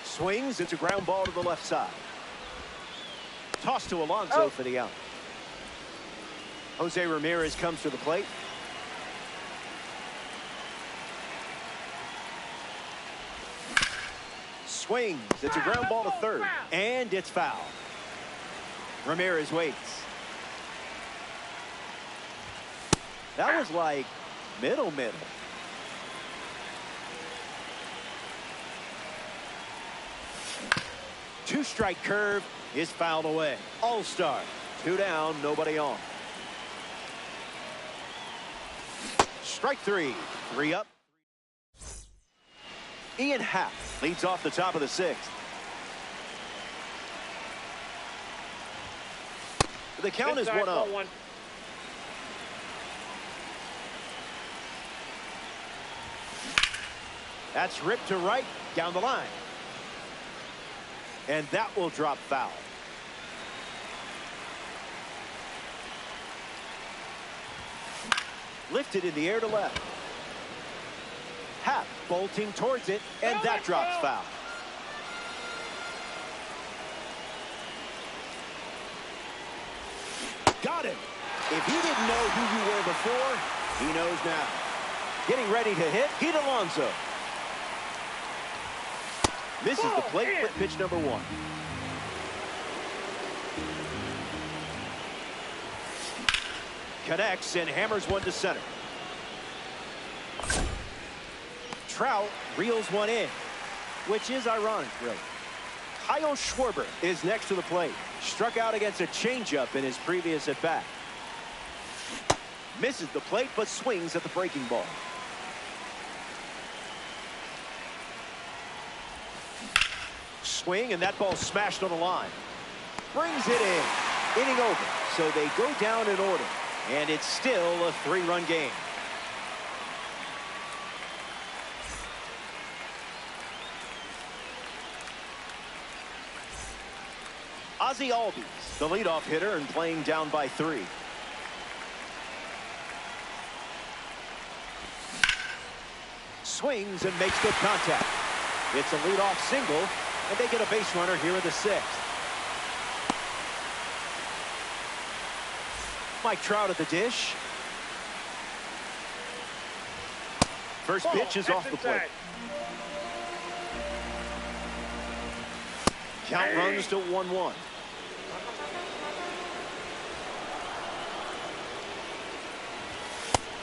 [SPEAKER 1] Swings, it's a ground ball to the left side. Toss to Alonso for the out. Jose Ramirez comes to the plate. Swings, it's a ground ball to third, and it's foul. Ramirez waits. That was like middle. Two-strike curve is fouled away. All-star. 2 down, nobody on. Strike 3. 3 up. Ian Happ leads off the top of the 6th. The count is 1-0. That's ripped to right, down the line. And that will drop foul. Lifted in the air to left. Happ bolting towards it, and that drops foul. Got him. If you didn't know who you were before, he knows now. Getting ready to hit, Pete Alonso. Misses the plate, but pitch number 1. Connects and hammers one to center. Trout reels one in, which is ironic, really. Kyle Schwarber is next to the plate. Struck out against a changeup in his previous at-bat. Misses the plate, but swings at the breaking ball. Swing, and that ball smashed on the line. Brings it in. Inning over, so they go down in order. And it's still a 3-run game. Ozzie Albies, the leadoff hitter, and playing down by 3. Swings and makes good contact. It's a leadoff single, and they get a base runner here in the 6th. Mike Trout at the dish. First pitch is off the plate. Count runs to 1-1.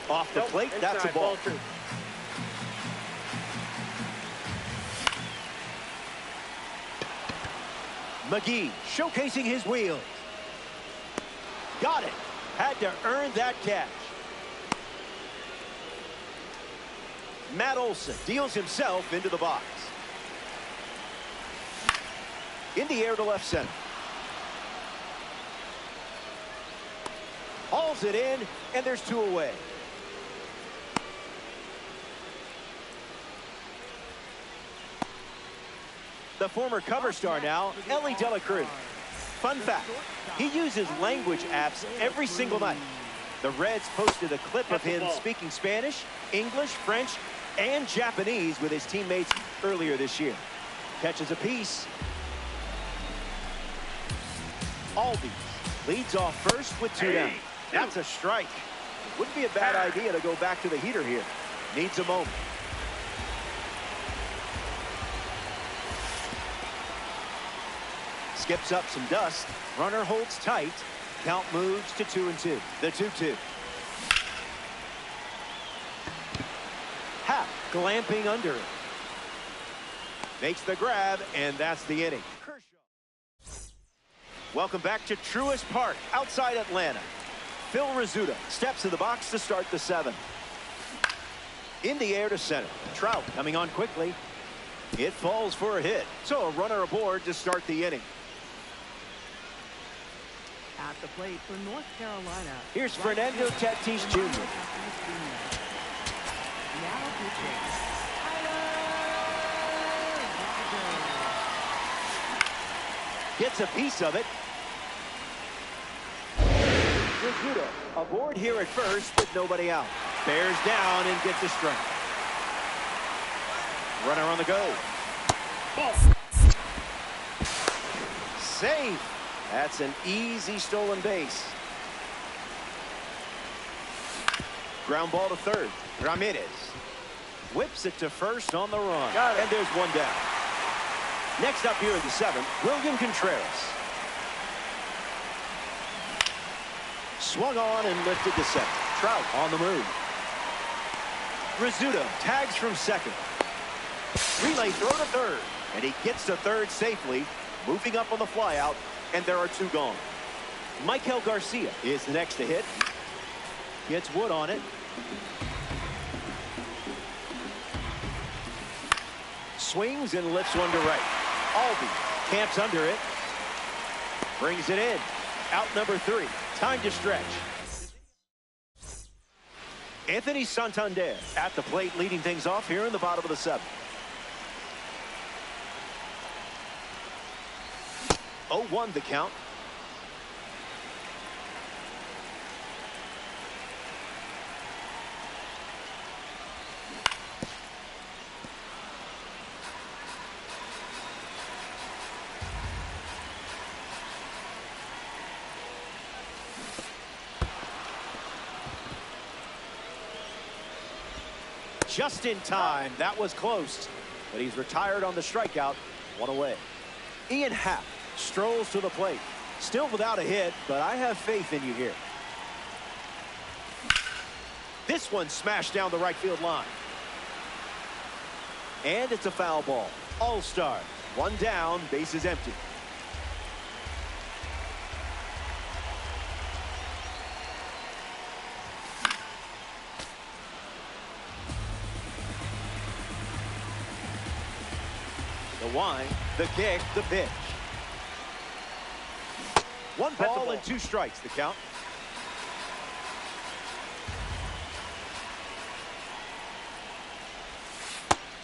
[SPEAKER 1] Off the plate, that's a ball. McGee showcasing his wheels. Got it. Had to earn that catch. Matt Olson deals himself into the box. In the air to left center. Hauls it in, and there's 2 away. The former cover star now, ELLY CRUZ. Fun fact, he uses language apps every single night. The Reds posted a clip of him speaking Spanish, English, French, and Japanese with his teammates earlier this year. Catches a piece. Albies leads off first with 2 down. That's a strike. Wouldn't be a bad idea to go back to the heater here. Needs a moment. Skips up some dust. Runner holds tight. Count moves to 2-2. The 2-2. Happ glamping under it. Makes the grab, and that's the inning. Welcome back to Truist Park outside Atlanta. Phil Rizzuto steps in the box to start the 7th. In the air to center. Trout coming on quickly. It falls for a hit. So a runner aboard to start the inning.
[SPEAKER 2] At the plate for North Carolina.
[SPEAKER 1] Here's Fernando Tatis Jr.
[SPEAKER 2] Now pitching.
[SPEAKER 1] Gets a piece of it. Rizzuto aboard here at first with nobody out. Bears down and gets a strike. Runner on the go. Safe. That's an easy stolen base. Ground ball to third. Ramirez whips it to first on the run. And there's 1 down. Next up here in the 7th, William Contreras. Swung on and lifted to second. Trout on the move. Rizzuto tags from second. Relay throw to third. And he gets to third safely, moving up on the flyout, and there are 2 gone. Michael Garcia is the next to hit. Gets Wood on it. Swings and lifts one to right. Albies camps under it. Brings it in. Out number 3. Time to stretch. Anthony Santander at the plate, leading things off here in the bottom of the 7th. 0-1 the count. Just in time. That was close, but he's retired on the strikeout. 1 away. Ian Happ strolls to the plate. Still without a hit, but I have faith in you here. This one smashed down the right field line. And it's a foul ball. All-star. 1 down, base is empty. The wind, the kick, the pitch. One ball and 2 strikes, the count.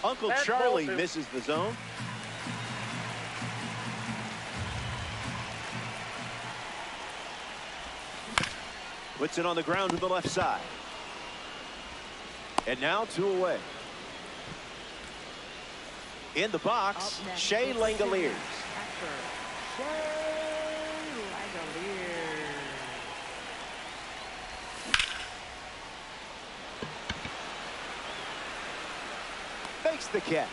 [SPEAKER 1] Uncle Charlie misses the zone. Puts it on the ground to the left side. And now 2 away. In the box, Shea Langoliers. Makes the catch.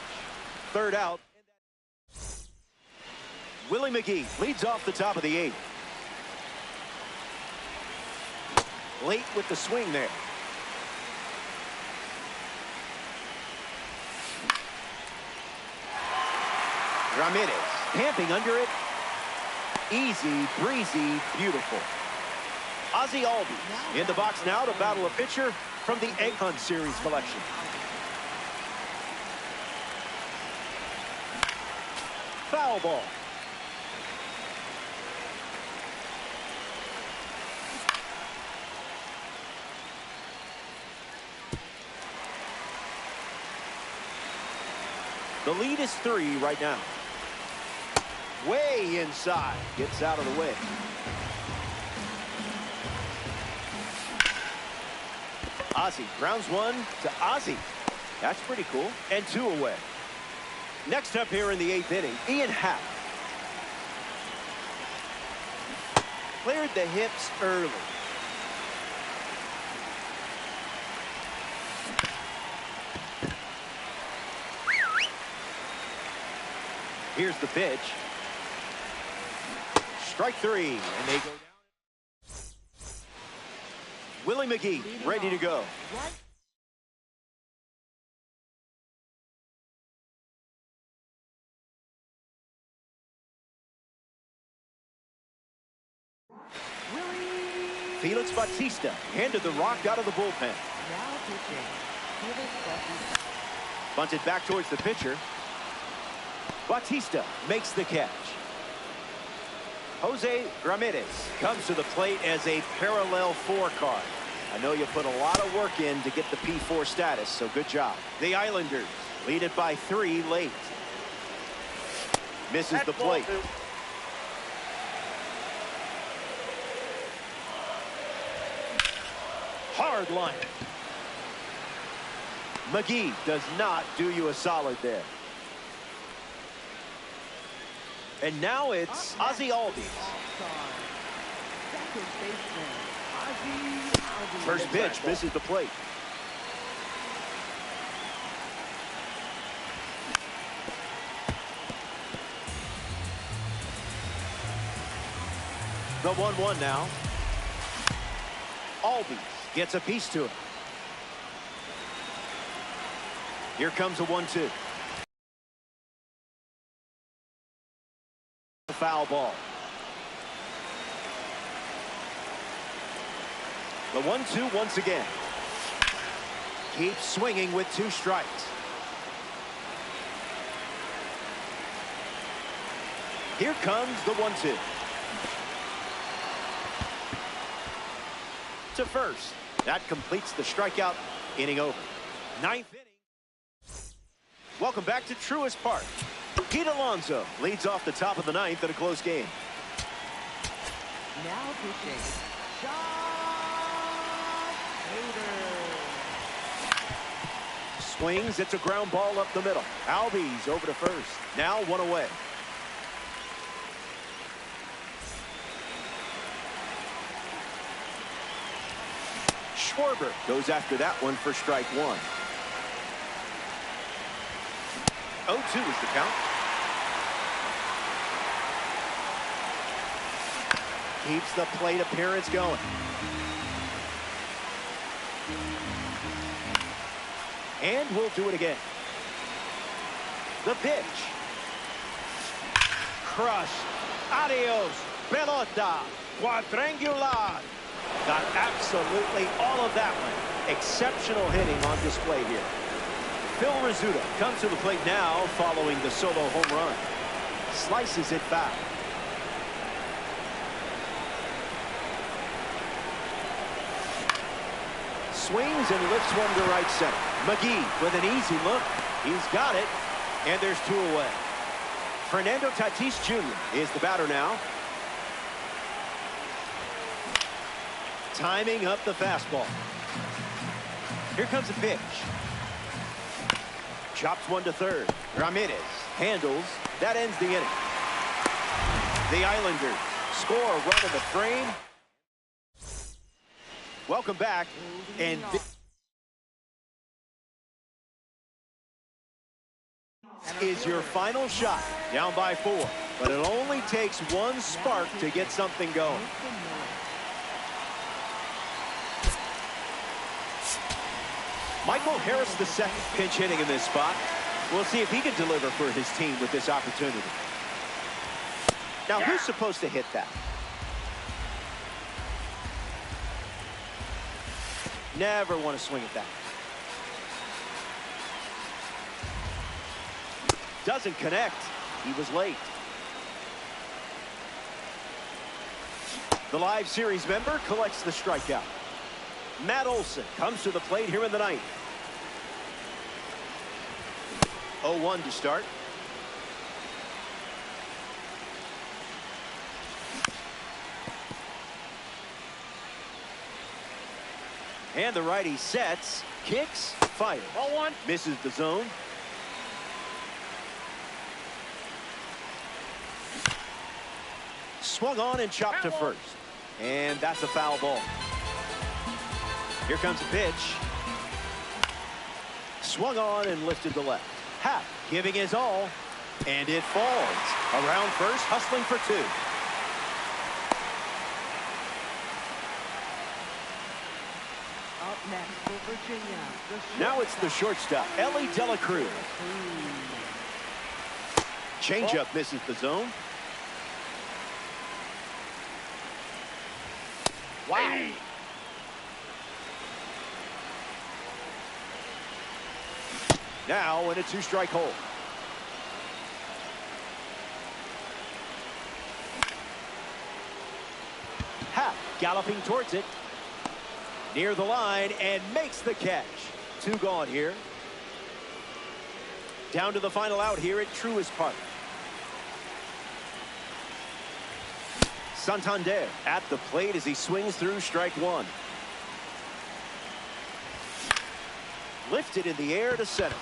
[SPEAKER 1] 3rd out. Willie McGee leads off the top of the 8th. Late with the swing there. Ramirez camping under it. Easy, breezy, beautiful. Ozzie Albies in the box now to battle a pitcher from the Egg Hunt Series collection. Foul ball. The lead is 3 right now. Way inside. Gets out of the way. Ozzie grounds 1 to Ozzie. That's pretty cool. And 2 away. Next up here in the 8th inning, Ian Happ. Cleared the hips early. Here's the pitch. Strike 3, and they go down. Willie McGee ready to go. Felix Bautista handed the rock out of the bullpen.
[SPEAKER 2] Now pitching. Felix Bautista.
[SPEAKER 1] Bunted back towards the pitcher. Bautista makes the catch. Jose Ramirez comes to the plate as a parallel 4 card. I know you put a lot of work in to get the P4 status, so good job. The Islanders lead it by 3 late. Misses the plate. Hard line. McGee does not do you a solid there. And now it's Ozzie Albies. First pitch misses the plate. The 1-1 now. Albies gets a piece to it. Here comes a 1-2. Foul ball. The 1-2 once again. Keeps swinging with 2 strikes. Here comes the 1-2. To first. That completes the strikeout. Inning over. 9th inning. Welcome back to Truist Park. Pete Alonso leads off the top of the 9th in a close game.
[SPEAKER 2] Now pitching. John Hader.
[SPEAKER 1] Swings. It's a ground ball up the middle. Albies over to first. Now 1 away. Schwarber goes after that one for strike 1. 0-2 is the count. Keeps the plate appearance going. And we'll do it again. The pitch. Crushed. Adios. Pelota. Quadrangular. Got absolutely all of that one. Exceptional hitting on display here. Phil Rizzuto comes to the plate now following the solo home run. Slices it foul. Swings and lifts one to right center. McGee with an easy look. He's got it, and there's two away. Fernando Tatis Jr. is the batter now. Timing up the fastball. Here comes a pitch. Chops one to third. Ramirez handles. That ends the inning. The Islanders score a run in the frame. Welcome back. And is your final shot. Down by 4. But it only takes one spark to get something going. Michael Harris II pinch hitting in this spot. We'll see if he can deliver for his team with this opportunity. Now, who's supposed to hit that? Never want to swing at that. Doesn't connect. He was late. The live series member collects the strikeout. Matt Olson comes to the plate here in the ninth. 0-1 to start. And the righty sets, kicks, fires.
[SPEAKER 2] 0-1.
[SPEAKER 1] Misses the zone. Swung on and chopped to first. And that's a foul ball. Here comes a pitch. Swung on and lifted to left. Happ giving his all. And it falls. Around first, hustling for 2.
[SPEAKER 2] Up next for Virginia.
[SPEAKER 1] Now it's the shortstop, ELLY de la CRUZ. Changeup misses the zone. Wow. Now in a 2-strike hole. Happ galloping towards it. Near the line and makes the catch. 2 gone here. Down to the final out here at Truist Park. Santander at the plate as he swings through strike 1. Lifted in the air to center.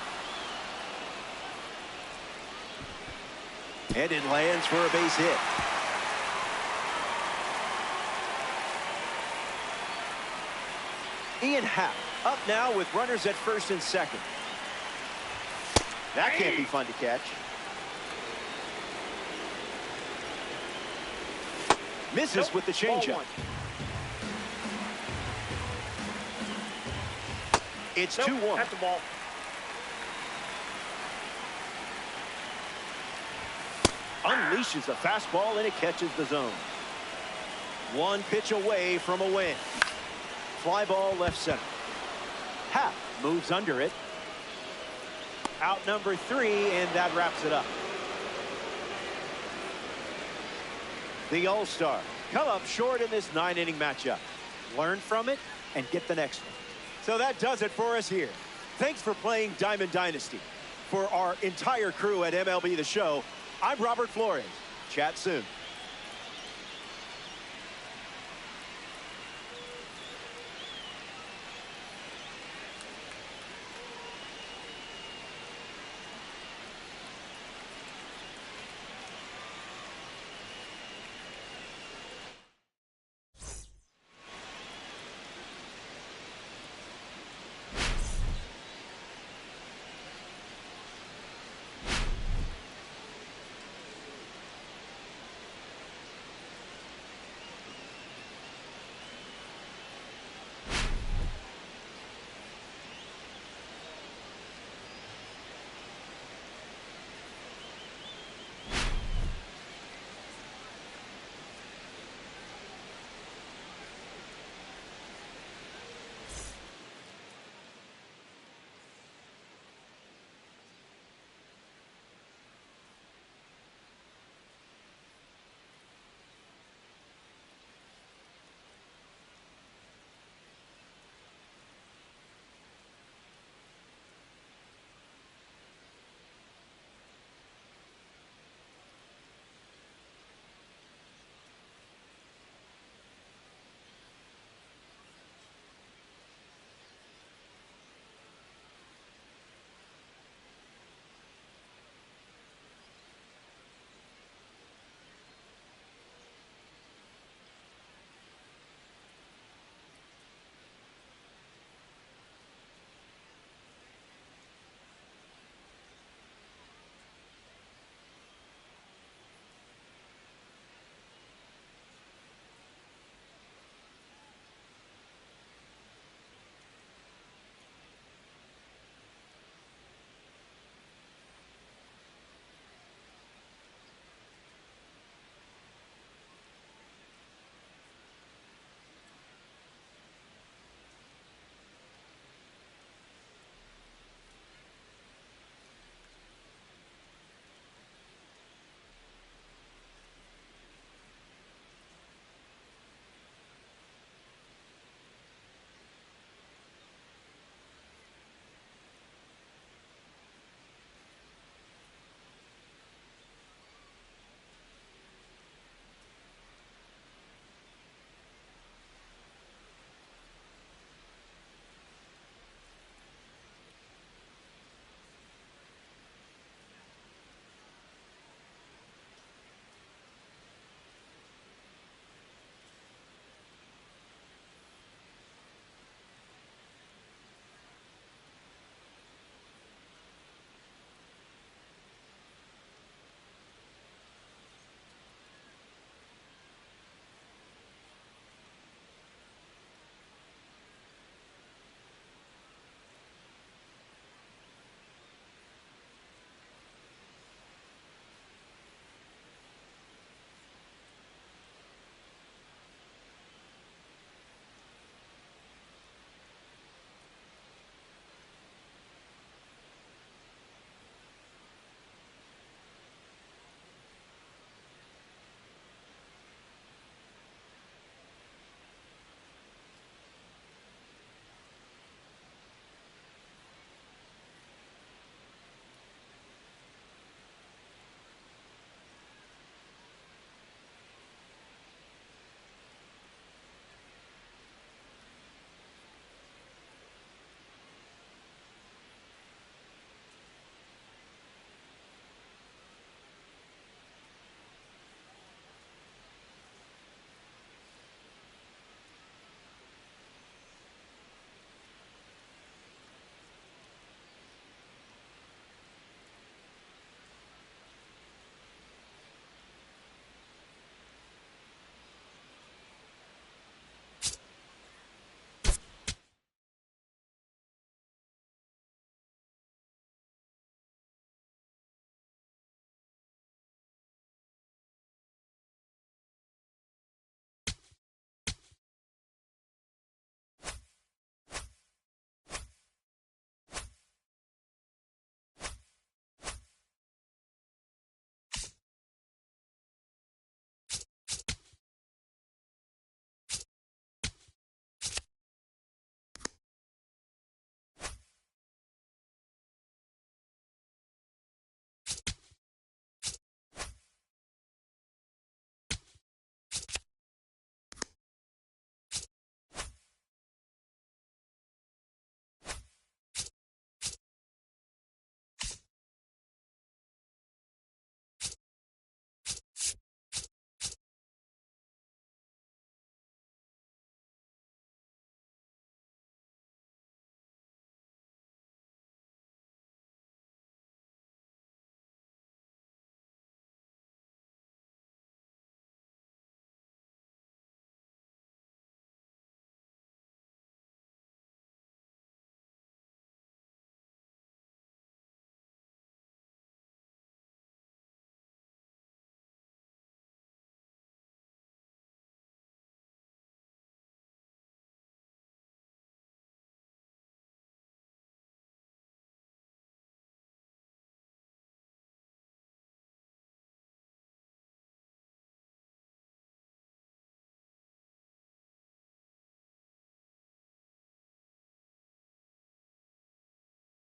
[SPEAKER 1] And it lands for a base hit. Ian Happ up now with runners at first and second. That can't be fun to catch. Misses with the changeup. It's 2-1.
[SPEAKER 2] That's the ball.
[SPEAKER 1] Unleashes a fastball and it catches the zone. 1 pitch away from a win. Fly ball left center. Happ moves under it. Out number 3, and that wraps it up. The All-Star come up short in this 9-inning matchup. Learn from it and get the next one. So that does it for us here. Thanks for playing Diamond Dynasty. For our entire crew at MLB The Show, I'm Robert Flores. Chat soon.